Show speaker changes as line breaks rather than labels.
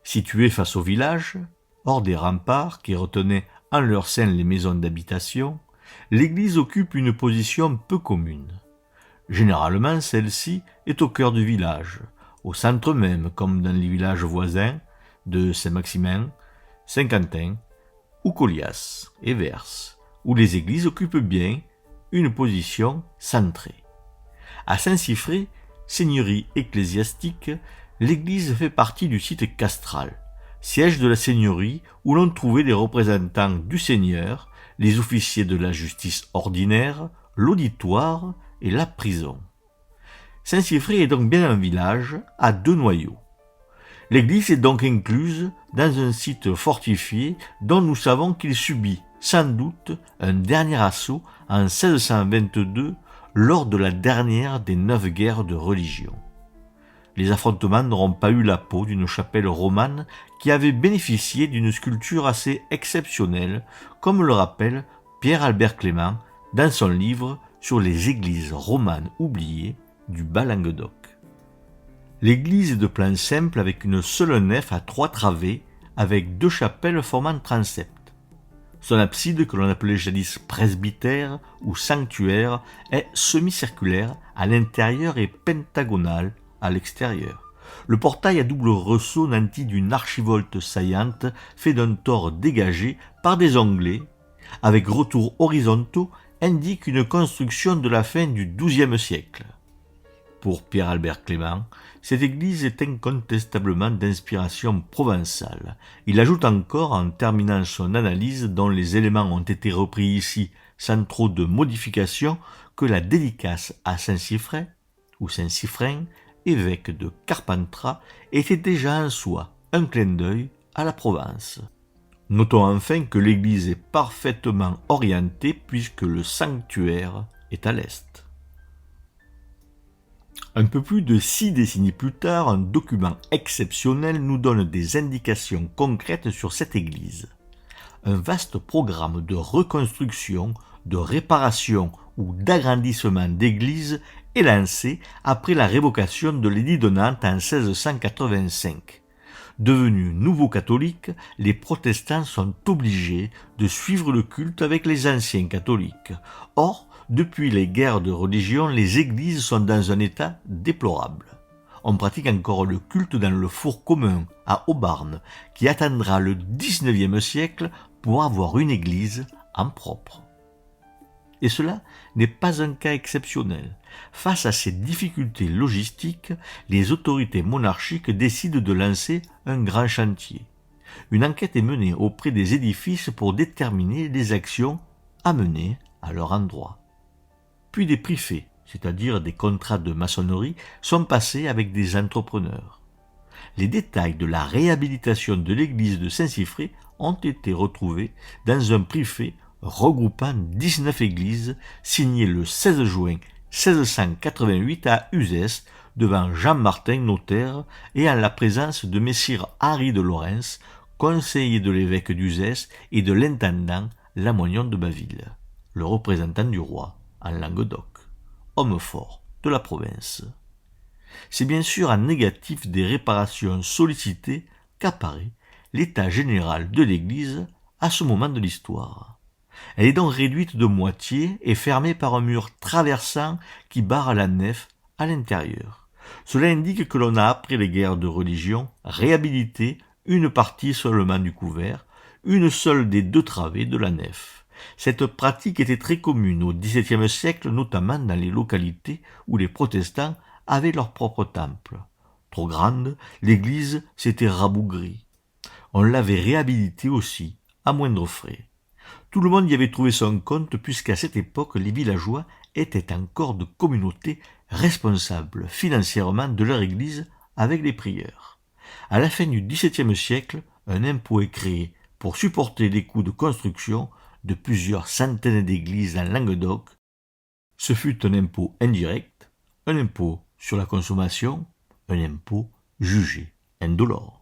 Située face au village, hors des remparts qui retenaient en leur sein les maisons d'habitation, l'église occupe une position peu commune. Généralement, celle-ci est au cœur du village, au centre même, comme dans les villages voisins de Saint-Maximin, Saint-Quentin ou Colias et Vers, où les églises occupent bien une position centrée. À Saint-Siffré, seigneurie ecclésiastique, l'église fait partie du site castral, siège de la seigneurie où l'on trouvait les représentants du seigneur, les officiers de la justice ordinaire, l'auditoire et la prison. Saint-Siffré est donc bien un village à deux noyaux. L'église est donc incluse dans un site fortifié dont nous savons qu'il subit sans doute un dernier assaut en 1622 lors de la dernière des 9 guerres de religion. Les affrontements n'auront pas eu la peau d'une chapelle romane qui avait bénéficié d'une sculpture assez exceptionnelle, comme le rappelle Pierre-Albert Clément dans son livre sur les églises romanes oubliées du Bas-Languedoc. L'église est de plan simple avec une seule nef à 3 travées, avec 2 chapelles formant transept. Son abside, que l'on appelait jadis presbytère ou sanctuaire, est semi-circulaire à l'intérieur et pentagonale à l'extérieur. Le portail à double ressaut nanti d'une archivolte saillante fait d'un tore dégagé par des onglets, avec retours horizontaux, indique une construction de la fin du XIIe siècle. Pour Pierre-Albert Clément, cette église est incontestablement d'inspiration provençale. Il ajoute encore, en terminant son analyse, dont les éléments ont été repris ici sans trop de modifications, que la dédicace à Saint-Siffrin, ou Saint-Siffrin, évêque de Carpentras, était déjà en soi un clin d'œil à la Provence. Notons enfin que l'église est parfaitement orientée puisque le sanctuaire est à l'est. Un peu plus de 6 décennies plus tard, un document exceptionnel nous donne des indications concrètes sur cette église. Un vaste programme de reconstruction, de réparation ou d'agrandissement d'églises est lancé après la révocation de l'édit de Nantes en 1685. Devenus nouveaux catholiques, les protestants sont obligés de suivre le culte avec les anciens catholiques. Or, depuis les guerres de religion, les églises sont dans un état déplorable. On pratique encore le culte dans le four commun à Aubarne, qui attendra le XIXe siècle pour avoir une église en propre. Et cela n'est pas un cas exceptionnel. Face à ces difficultés logistiques, les autorités monarchiques décident de lancer un grand chantier. Une enquête est menée auprès des édifices pour déterminer les actions à mener à leur endroit. Puis des prix faits, c'est-à-dire des contrats de maçonnerie, sont passés avec des entrepreneurs. Les détails de la réhabilitation de l'église de Saint-Siffré ont été retrouvés dans un prix fait regroupant 19 églises signé le 16 juin 1688 à Uzès devant Jean-Martin notaire et en la présence de messire Henri de Lorentz, conseiller de l'évêque d'Uzès et de l'intendant Lamoignon de Baville, le représentant du roi en Languedoc, homme fort de la province. C'est bien sûr en négatif des réparations sollicitées qu'apparaît l'état général de l'église à ce moment de l'histoire. Elle est donc réduite de moitié et fermée par un mur traversant qui barre la nef à l'intérieur. Cela indique que l'on a, après les guerres de religion, réhabilité une partie seulement du couvert, une seule des 2 travées de la nef. Cette pratique était très commune au XVIIe siècle, notamment dans les localités où les protestants avaient leur propre temple. Trop grande, l'église s'était rabougrie. On l'avait réhabilitée aussi, à moindre frais. Tout le monde y avait trouvé son compte puisqu'à cette époque, les villageois étaient encore de communautés responsables financièrement de leur église avec les prieurs. À la fin du XVIIe siècle, un impôt est créé pour supporter les coûts de construction de plusieurs centaines d'églises en Languedoc. Ce fut un impôt indirect, un impôt sur la consommation, un impôt jugé indolore.